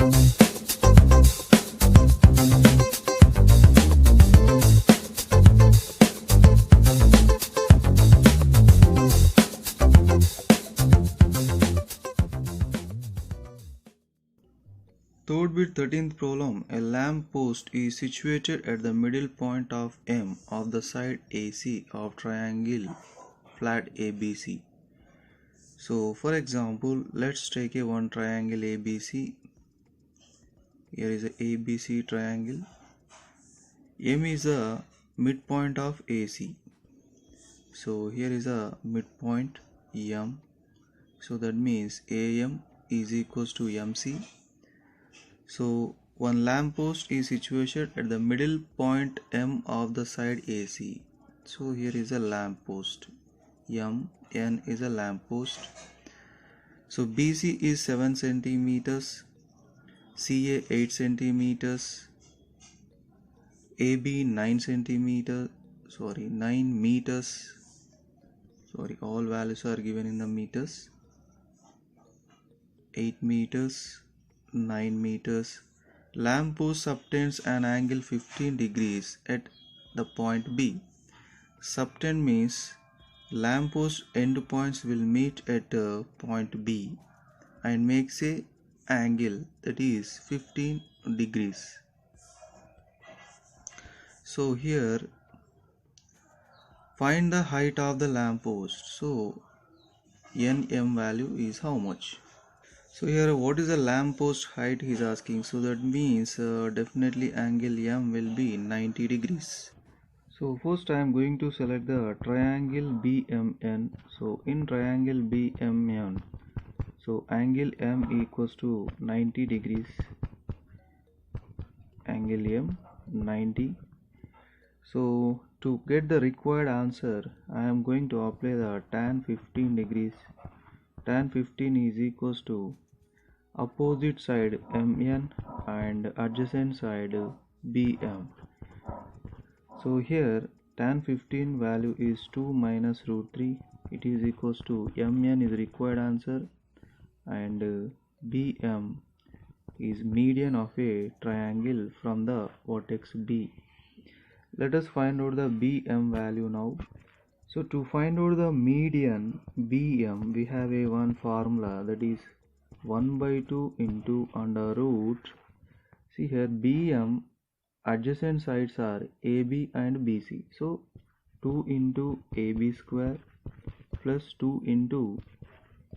Third bit 13th problem. A lamp post is situated at the middle point of M of the side AC of triangle flat ABC. So for example, let's take a one triangle ABC. Here is a ABC triangle. M is a midpoint of AC. So here is a midpoint M. So that means AM is equals to MC. So one lamp post is situated at the middle point M of the side AC. So here is a lamp post. N is a lamp post. So BC is 7 centimeters, CA 8 centimeters, AB 9 centimeters, 9 meters. All values are given in the meters. 8 meters, 9 meters. Lamp post subtends an angle 15 degrees at the point B. Subtend means lamp post endpoints will meet at point B and makes a angle that is 15 degrees. So here find the height of the lamp post. So NM value is how much? So here what is the lamp post height he is asking. So that means definitely angle M will be 90 degrees. So first I am going to select the triangle BMN. So in triangle BMN, so angle M equals to 90 degrees. Angle M 90. So to get the required answer, I am going to apply the tan 15 degrees. Tan 15 is equals to opposite side MN and adjacent side BM. So here tan 15 value is 2 minus root 3. It is equals to MN is required answer and BM is median of a triangle from the vertex B. Let us find out the BM value now. So to find out the median BM, we have a one formula, that is 1 by 2 into under root. See here BM adjacent sides are AB and BC. So 2 into AB square plus 2 into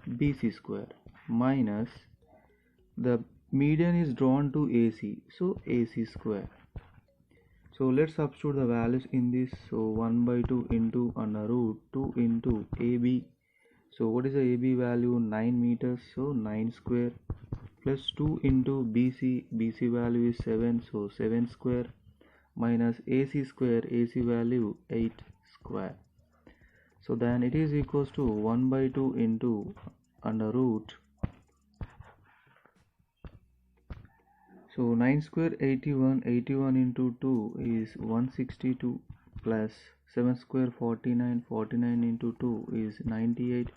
BC square minus the median is drawn to AC. So AC square. So let's substitute the values in this. So 1 by 2 into under root 2 into AB. So what is the AB value? 9 meters. So 9 square plus 2 into BC. BC value is 7. So 7 square minus AC square. AC value 8 square. So then it is equals to 1 by 2 into under root. So 9 square 81. 81 into 2 is 162 plus 7 square 49. 49 into 2 is 98.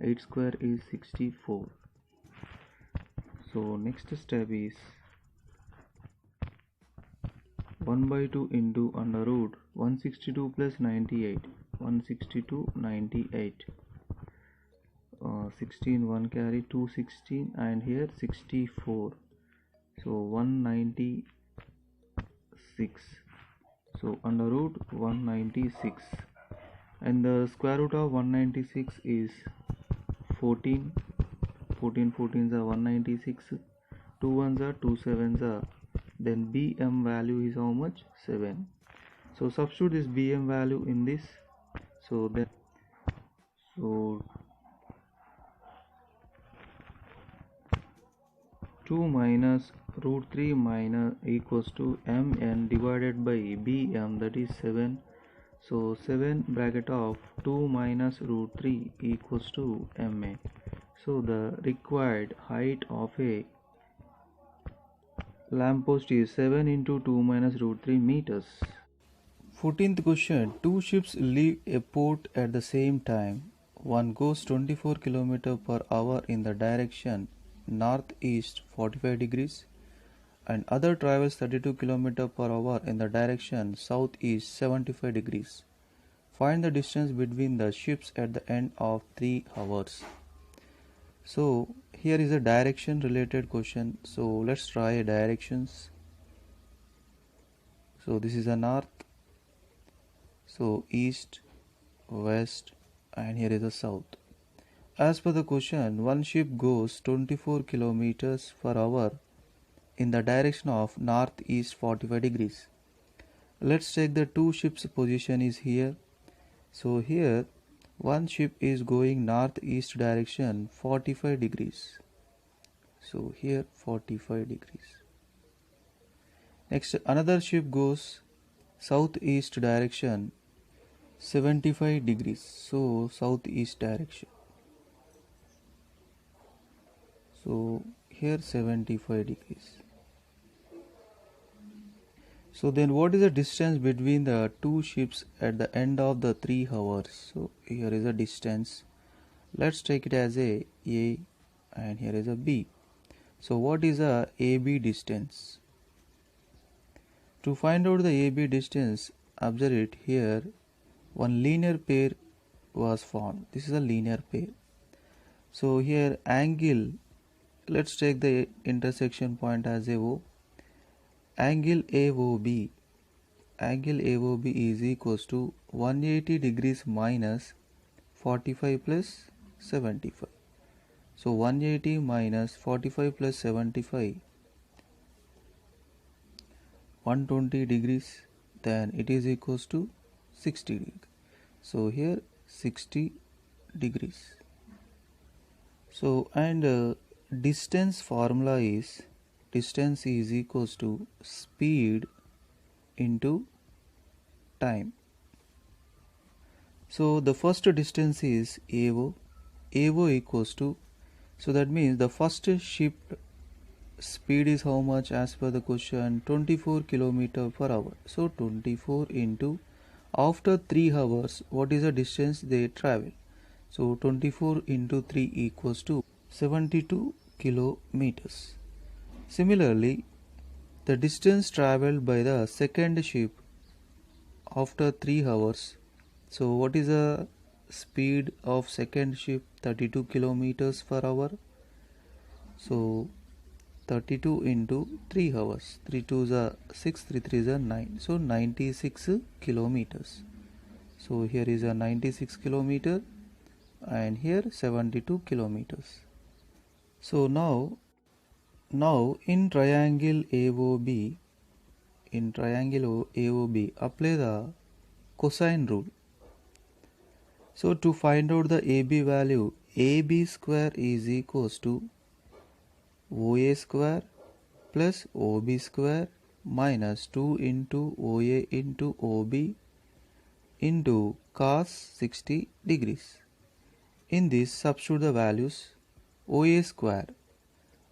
8 square is 64. So next step is 1 by 2 into under root 162 plus 98. 162 98. 16 1 carry 216 and here 64. So 196. So under root 196 and the square root of 196 is 14. 14 14s are 196. 2 1s are 2 7s are. Then BM value is how much? 7. So substitute this BM value in this. So 2 minus root 3 minus equals to MN divided by BM, that is 7. So 7 bracket of 2 minus root 3 equals to MA. So the required height of a lamppost is 7 into 2 minus root 3 meters. 14th question. Two ships leave a port at the same time. One goes 24 km per hour in the direction northeast 45 degrees and other travels 32 km per hour in the direction southeast 75 degrees. Find the distance between the ships at the end of 3 hours. So here is a direction related question. So let's try directions. So this is a north, so east, west, and here is a south. As per the question, one ship goes 24 kilometers per hour in the direction of northeast 45 degrees. Let's check the two ships position is here. So here one ship is going northeast direction 45 degrees. So here 45 degrees. Next another ship goes southeast direction 75 degrees. So southeast direction. So here 75 degrees. So then what is the distance between the two ships at the end of the 3 hours? So here is a distance. Let's take it as a and here is a B. So what is a AB distance? To find out the AB distance, observe it here. One linear pair was formed. This is a linear pair. So here angle, let's take the intersection point as a O. Angle AOB is equals to 180 degrees minus 45 plus 75. So 180 minus 45 plus 75, 120 degrees, then it is equals to 60 degrees. So here 60 degrees. So and distance formula is distance is equals to speed into time. So the first distance is AO equals to, so that means the first ship speed is how much as per the question? 24 km per hour. So 24 into, after 3 hours what is the distance they travel? So 24 into 3 equals to 72 kilometers. Similarly, the distance traveled by the second ship after 3 hours. So what is the speed of second ship? 32 kilometers per hour. So 32 into 3 hours. 3 2s are 6, 3 3s are 9. So 96 kilometers. So here is a 96 kilometer and here 72 kilometers. So now in triangle AOB, apply the cosine rule. So to find out the AB value, AB square is equals to OA square plus OB square minus 2 into OA into OB into cos 60 degrees. In this substitute the values. OA square,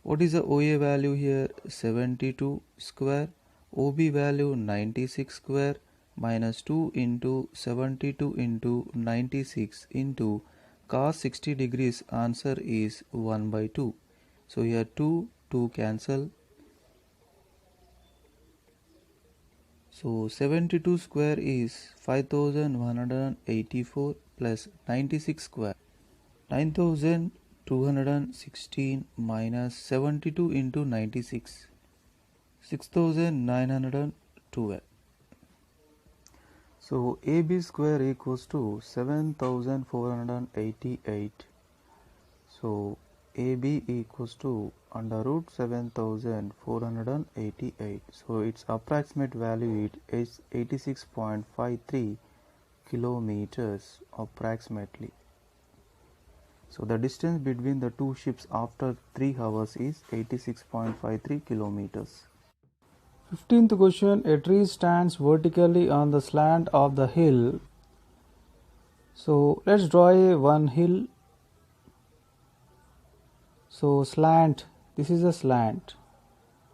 what is the OA value here? 72 square. OB value 96 square minus 2 into 72 into 96 into cos 60 degrees. Answer is 1 by 2. So here 2 cancel. So 72 square is 5184 plus 96 square 9216 minus 72 into 96, 6912. So AB square equals to 7488. So AB equals to under root 7488. So its approximate value is 86.53 kilometers approximately. So the distance between the two ships after 3 hours is 86.53 kilometers. 15th question. A tree stands vertically on the slant of the hill. So let's draw one hill. So slant, this is a slant.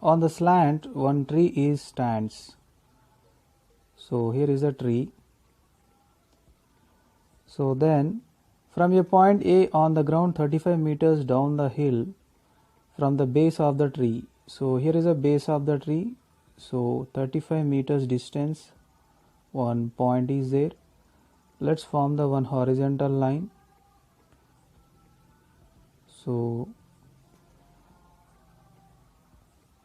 On the slant one tree stands. So here is a tree. So then from a point A on the ground 35 meters down the hill from the base of the tree, So here is a base of the tree. So 35 meters distance, one point is there. Let's form the one horizontal line. So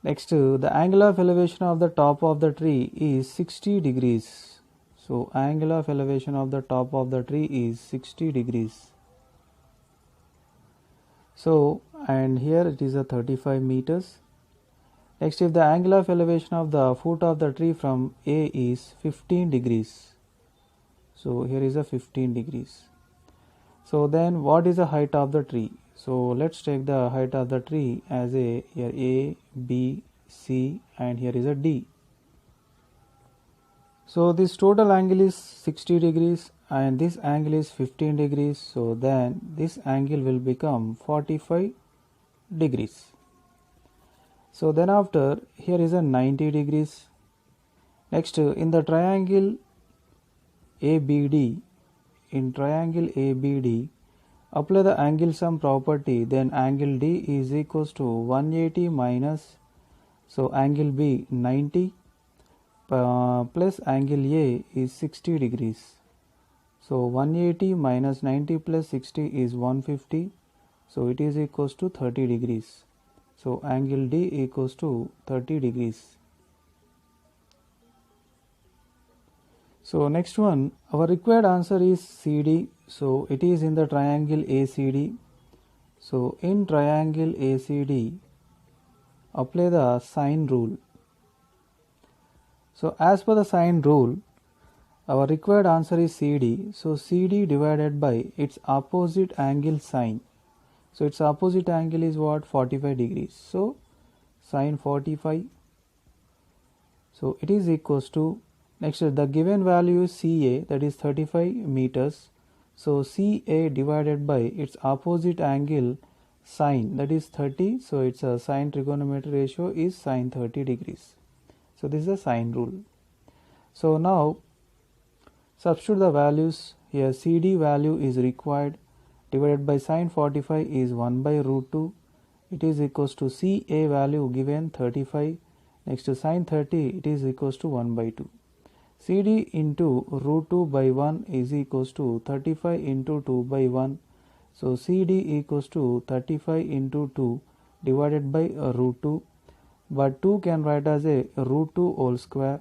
next, the angle of elevation of the top of the tree is 60 degrees. So angle of elevation of the top of the tree is 60 degrees. So, and here it is a 35 meters. Next, if the angle of elevation of the foot of the tree from A is 15 degrees. So here is a 15 degrees. So then what is the height of the tree? So let's take the height of the tree as here A, B, C, and here is a D. So this total angle is 60 degrees and this angle is 15 degrees. So then this angle will become 45 degrees. So then after, here is a 90 degrees. Next, in the triangle ABD, apply the angle sum property, then angle D is equals to 180 minus, so angle B 90 plus angle A is 60 degrees. So 180 minus 90 plus 60 is 150, so it is equals to 30 degrees. So angle D equals to 30 degrees. So next one, our required answer is CD. So it is in the triangle ACD. So in triangle ACD, apply the sine rule. So as per the sine rule, our required answer is CD. So CD divided by its opposite angle sine. So its opposite angle is what? 45 degrees. So sine 45. So it is equals to, next the given value is CA, that is 35 meters. So CA divided by its opposite angle sine, that is 30. So its a sine trigonometry ratio is sine 30 degrees. So this is the sine rule. So now substitute the values. Here CD value is required, divided by sine 45 is 1 by root 2. It is equals to CA value given 35. Next to sine 30, it is equals to 1 by 2. CD into root 2 by 1 is equals to 35 into 2 by 1. So CD equals to 35 into 2 divided by root 2. But 2 can write as a root 2 whole square.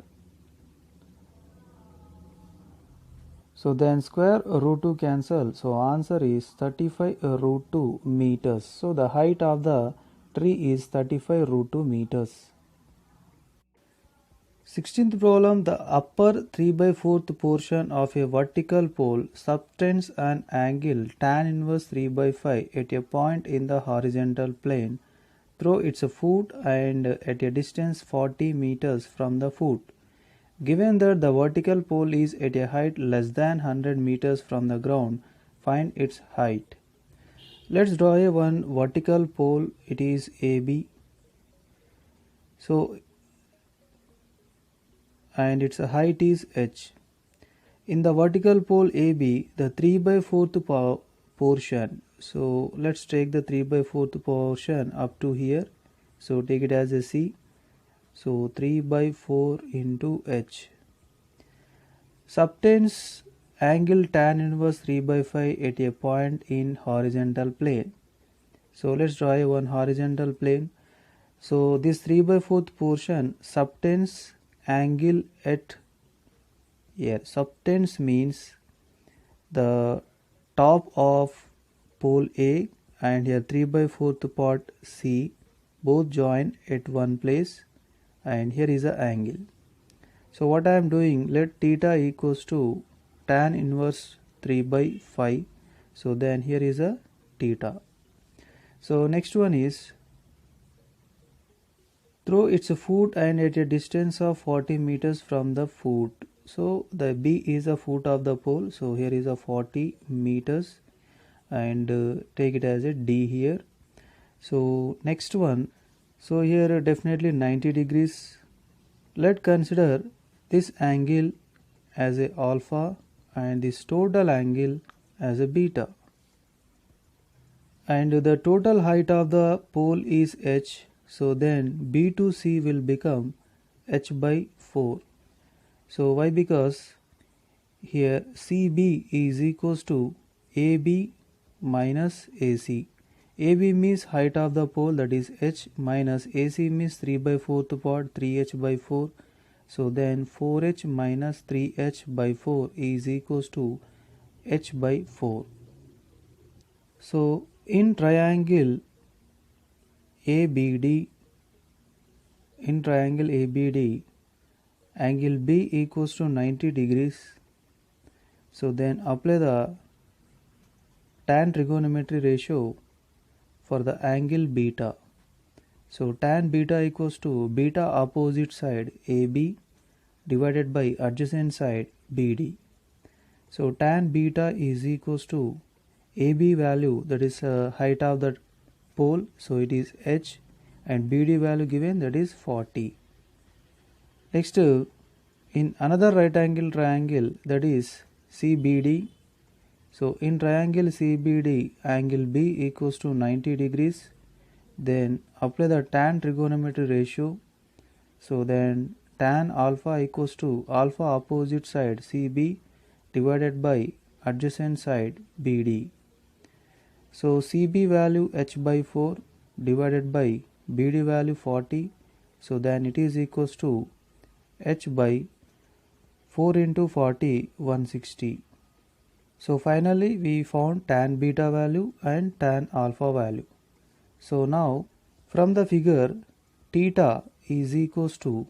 So then square root 2 cancel. So answer is 35 root 2 meters. So the height of the tree is 35 root 2 meters. 16th problem, the upper 3 by 4th portion of a vertical pole subtends an angle tan inverse 3 by 5 at a point in the horizontal plane through its foot and at a distance 40 meters from the foot. Given that the vertical pole is at a height less than 100 meters from the ground, find its height. Let's draw a one vertical pole. It is AB. So and its height is h. In the vertical pole AB, the 3 by 4th portion, so let's take the 3 by 4th portion up to here. So take it as a C. So 3 by 4 into h subtends angle tan inverse 3 by 5 at a point in horizontal plane. So let's draw a one horizontal plane. So this 3 by 4th portion subtends angle at here. Subtends means the top of pole A and here 3 by 4th part C both join at one place, and here is the angle. So what I am doing, let theta equals to tan inverse 3 by 5. So then here is a theta. So next one is through its foot and at a distance of 40 meters from the foot. So the B is the foot of the pole. So here is a 40 meters and take it as a D here. So next one, so here definitely 90 degrees. Let's consider this angle as a alpha and this total angle as a beta. And the total height of the pole is h. So then B to C will become h by 4. So why? Because here CB is equals to AB minus AC. AB means height of the pole, that is h, minus AC means 3 by 4th part, 3h by 4. So then 4h minus 3h by 4 is equals to h by 4. So in triangle ABD, angle B equals to 90 degrees. So then apply the tan trigonometry ratio for the angle beta. So tan beta equals to beta opposite side AB divided by adjacent side BD. So tan beta is equals to AB value, that is height of the pole, so it is h, and BD value given, that is 40. Next, in another right angle triangle, that is CBD. So in triangle CBD, angle B equals to 90 degrees. Then apply the tan trigonometry ratio. So then tan alpha equals to alpha opposite side CB divided by adjacent side BD. So CB value h by 4 divided by BD value 40. So then it is equals to h by 4 into 40, 160. So finally we found tan beta value and tan alpha value. So now from the figure, theta is equals to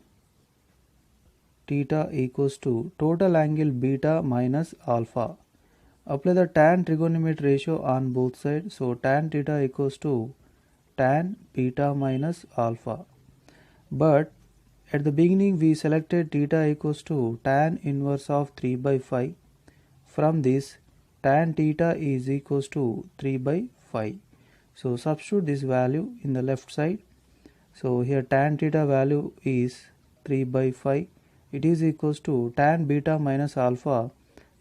total angle beta minus alpha. Apply the tan trigonometry ratio on both sides. So tan theta equals to tan beta minus alpha. But at the beginning we selected theta equals to tan inverse of 3 by 5. From this, tan theta is equals to 3 by 5. So substitute this value in the left side. So here tan theta value is 3 by 5. It is equals to tan beta minus alpha.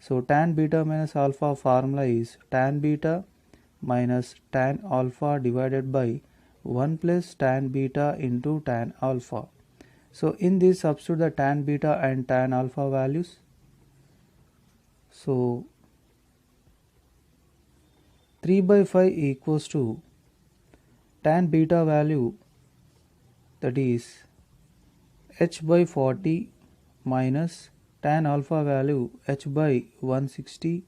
So tan beta minus alpha formula is tan beta minus tan alpha divided by 1 plus tan beta into tan alpha. So in this substitute the tan beta and tan alpha values. So 3 by 5 equals to tan beta value, that is h by 40 minus tan alpha value h by 160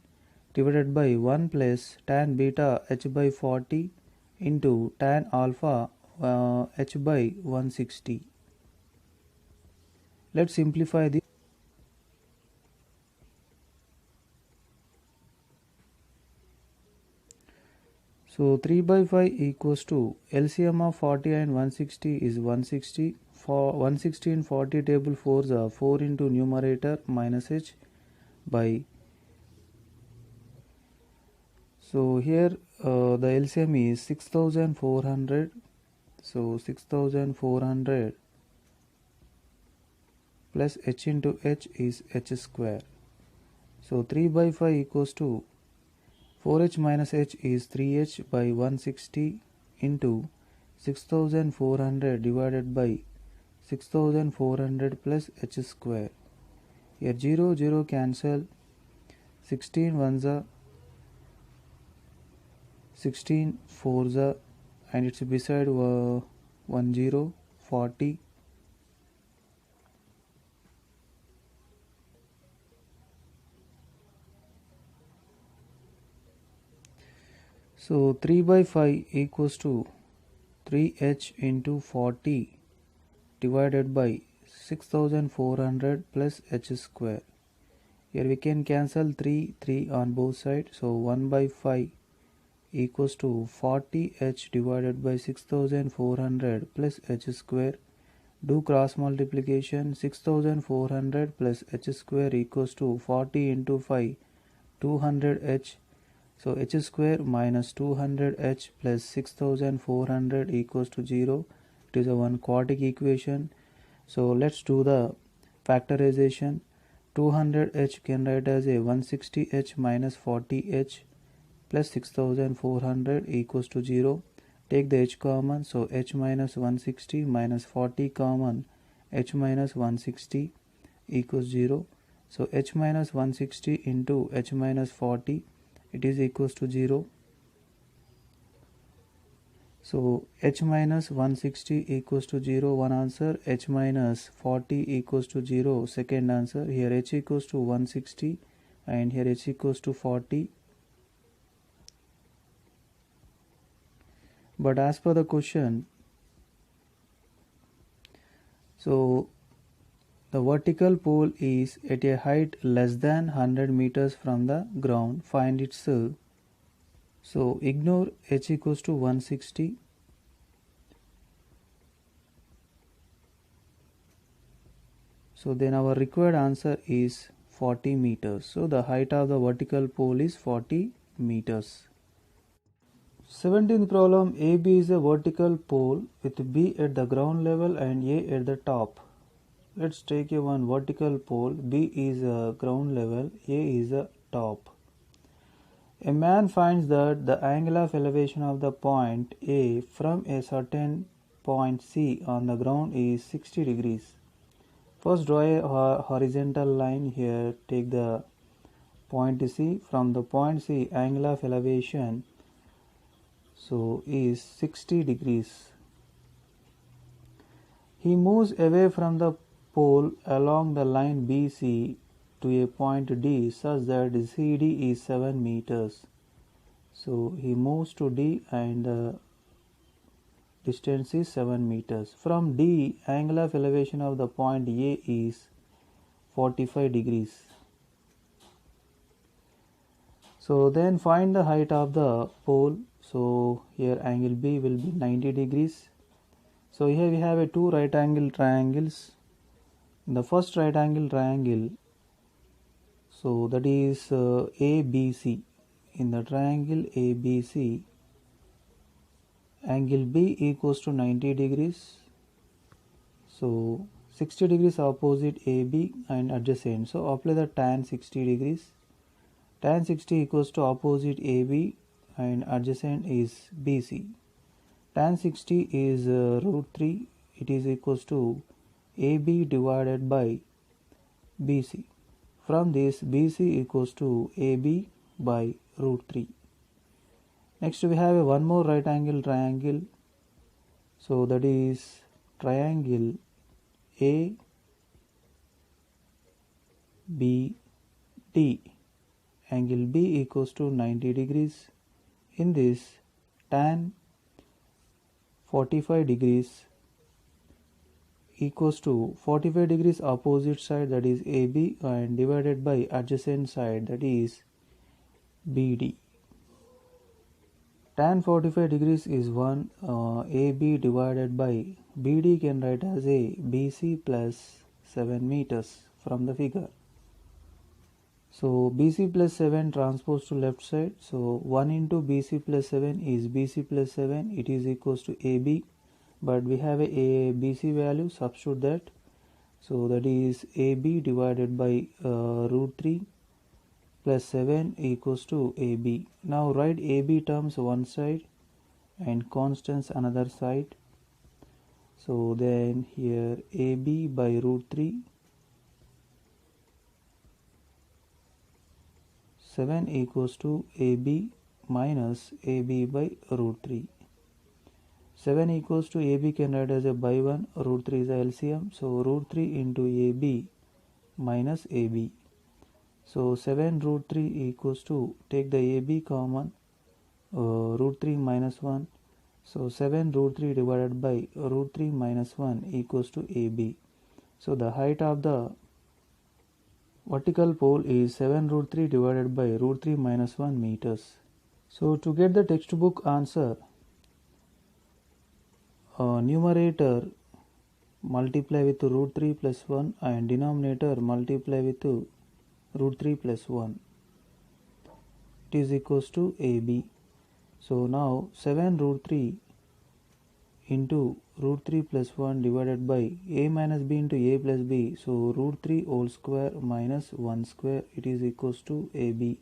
divided by 1 plus tan beta h by 40 into tan alpha h by 160. Let's simplify this. So 3 by 5 equals to LCM of 40 and 160 is 160. For 160 and 40 table 4s are 4 into numerator minus h by. So here the LCM is 6400. So 6400 plus h into h is h square. So 3 by 5 equals to 4h minus h is 3h by 160 into 6400 divided by 6400 plus h square. Here 0 0 cancel, 16 ones are 16 fours are, and it's beside 10 40. So 3 by 5 equals to 3h into 40 divided by 6400 plus h square. Here we can cancel 3 on both sides. So 1 by 5 equals to 40h divided by 6400 plus h square. Do cross multiplication. 6400 plus h square equals to 40 into 5, 200h. So h square minus 200h plus 6400 equals to 0. It is a one quadratic equation. So let's do the factorization. 200h can write as a 160h minus 40h plus 6400 equals to 0. take the h common, so h minus 160 minus 40 common, h minus 160 equals 0. So h minus 160 into h minus 40, it is equals to 0. So h minus 160 equals to 0, one answer. H minus 40 equals to 0, second answer. Here h equals to 160 and here h equals to 40. But as per the question, so the vertical pole is at a height less than 100 meters from the ground. Find its so ignore h equals to 160. So then our required answer is 40 meters. So the height of the vertical pole is 40 meters. 17th problem, AB is a vertical pole with B at the ground level and A at the top. Let's take a one vertical pole. B is a ground level, A is a top. A man finds that the angle of elevation of the point A from a certain point C on the ground is 60 degrees. First draw a horizontal line here. Take the point C. From the point C, angle of elevation so is 60 degrees. He moves away from the pole along the line BC to a point D such that CD is 7 meters. So he moves to D and the distance is 7 meters. From D, angle of elevation of the point A is 45 degrees. So then find the height of the pole. So here angle B will be 90 degrees. So here we have a two right angle triangles. In the first right angle triangle, so that is ABC. In the triangle ABC, angle B equals to 90 degrees. So 60 degrees opposite AB and adjacent. So apply the tan 60 degrees. Tan 60 equals to opposite AB and adjacent is BC. Tan 60 is root 3. It is equals to AB divided by BC. From this, BC equals to AB by root 3. Next we have a one more right angle triangle. So that is triangle ABD. Angle B equals to 90 degrees. In this, tan 45 degrees equals to 45 degrees opposite side, that is AB, and divided by adjacent side, that is BD. Tan 45 degrees is 1, AB divided by BD can write as a BC plus 7 meters from the figure. So BC plus 7 transpose to left side. So 1 into BC plus 7 is BC plus 7. It is equals to AB. But we have a BC value. Substitute that. So that is AB divided by root 3 plus 7 equals to AB. Now write AB terms one side and constants another side. So then here AB by root 3, 7 equals to AB minus AB by root 3. 7 equals to AB can write as a by 1, root 3 is the LCM. So root 3 into AB minus AB. So 7 root 3 equals to, take the AB common, root 3 minus 1. So 7 root 3 divided by root 3 minus 1 equals to AB. So the height of the vertical pole is 7 root 3 divided by root 3 minus 1 meters. So to get the textbook answer, numerator multiply with root 3 plus 1 and denominator multiply with root 3 plus 1. It is equals to AB. So now 7 root 3 into root 3 plus 1 divided by a minus b into a plus b. So root 3 whole square minus 1 square, it is equals to AB.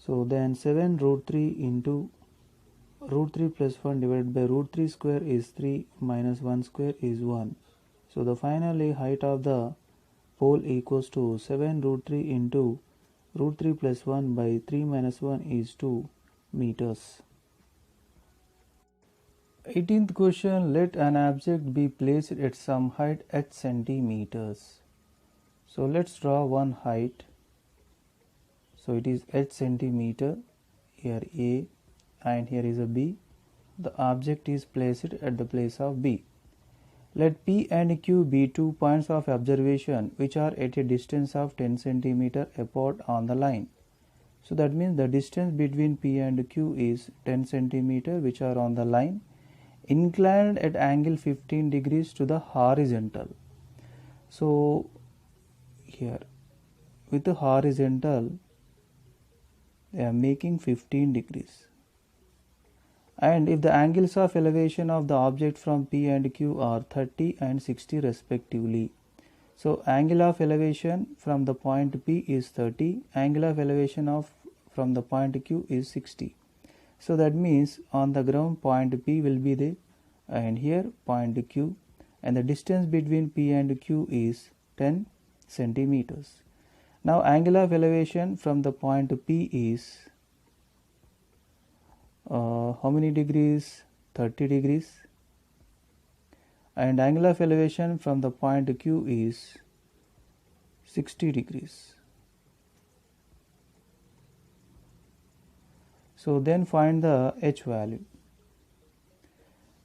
So then 7 root 3 into root 3 plus 1 divided by root 3 square is 3 minus 1 square is 1. So the finally height of the pole equals to 7 root 3 into root 3 plus 1 by 3 minus 1 is 2 meters. 18th question, let an object be placed at some height h centimeters. So let's draw one height. So it is h centimeter, here A and here is a B. The object is placed at the place of B. Let P and Q be 2 points of observation which are at a distance of 10 cm apart on the line. So that means the distance between P and Q is 10 cm which are on the line, inclined at angle 15 degrees to the horizontal. So here with the horizontal they are making 15 degrees. And if the angles of elevation of the object from P and Q are 30 and 60 respectively. So angle of elevation from the point P is 30, angle of elevation from the point Q is 60. So that means on the ground point P will be there and here point Q, and the distance between P and Q is 10 centimeters. Now angle of elevation from the point P is how many degrees? 30 degrees. And angle of elevation from the point Q is 60 degrees. So then find the h value.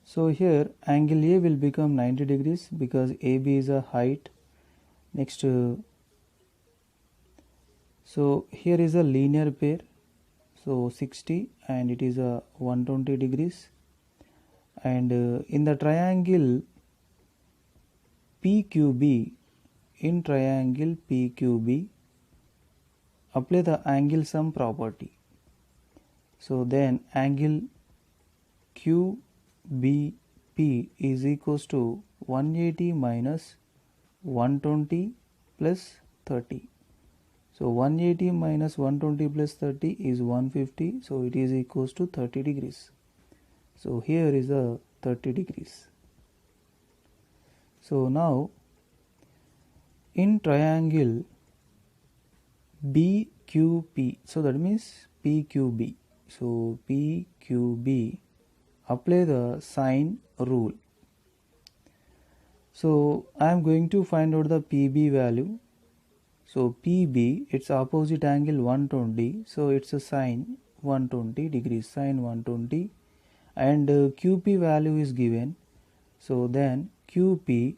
So here angle A will become 90 degrees because AB is a height. Next, so here is a linear pair. So 60 and it is a 120 degrees. And in the triangle PQB, in triangle PQB, apply the angle sum property. So then angle QBP is equals to 180 minus 120 plus 30. So 180 minus 120 plus 30 is 150. So it is equals to 30 degrees. So here is a 30 degrees. So now in triangle BQP, so that means PQB. So PQB, apply the sine rule. So I am going to find out the PB value. So PB, its opposite angle 120, so it's a sine 120 degrees, sine 120, and QP value is given. So then QP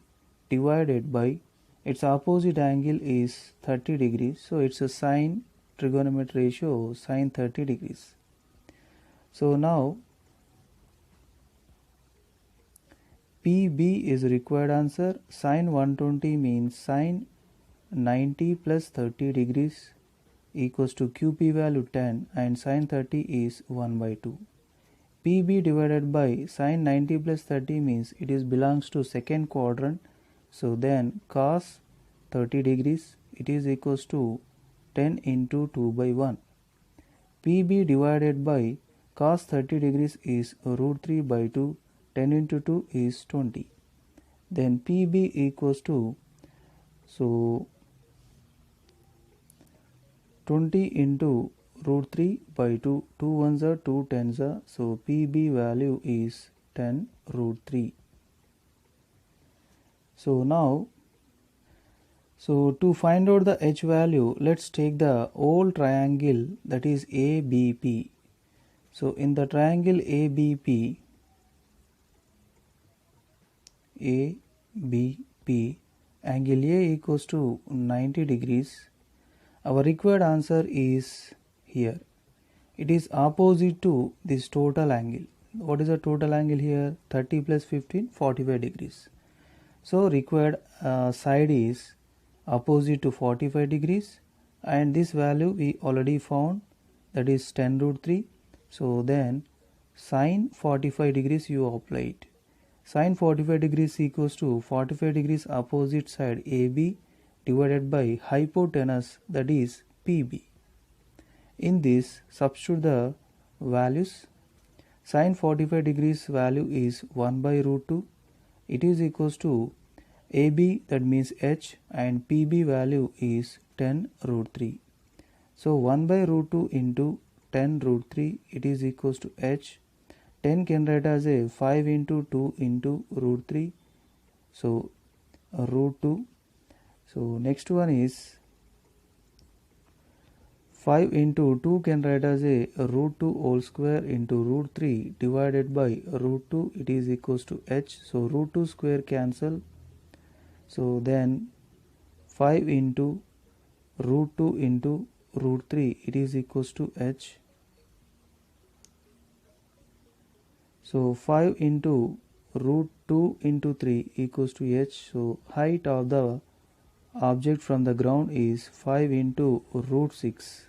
divided by its opposite angle is 30 degrees, so it's a sine trigonometry ratio sine 30 degrees. So now PB is required answer. Sine 120 means sine 90 plus 30 degrees equals to QP value 10 and sine 30 is 1 by 2. PB divided by sine 90 plus 30 means it is belongs to second quadrant. So then cos 30 degrees, it is equals to 10 into 2 by 1. PB divided by cos 30 degrees is root 3 by 2. 10 into 2 is 20. Then PB equals to, so 20 into root 3 by 2, 2 ones are 2 tens are, so PB value is 10 root 3. So now, so to find out the h value, let's take the whole triangle, that is ABP. So in the triangle ABP, angle A equals to 90 degrees. Our required answer is here. It is opposite to this total angle. What is the total angle here? 30 plus 15, 45 degrees. So required side is opposite to 45 degrees, and this value we already found, that is 10 root 3. So then sine 45 degrees you apply it. Sine 45 degrees equals to 45 degrees opposite side AB divided by hypotenuse, that is PB. In this, substitute the values. Sine 45 degrees value is 1 by root 2. It is equals to AB, that means h, and PB value is 10 root 3. So 1 by root 2 into 10 root 3, it is equals to h. 10 can write as a 5 into 2 into root 3. So root 2. So next one is 5 into 2 can write as a root 2 whole square into root 3 divided by root 2, it is equals to h. So root 2 square cancel. So then 5 into root 2 into root 3, it is equals to h. So 5 into root 2 into 3 equals to h. So height of the object from the ground is 5 into root 6.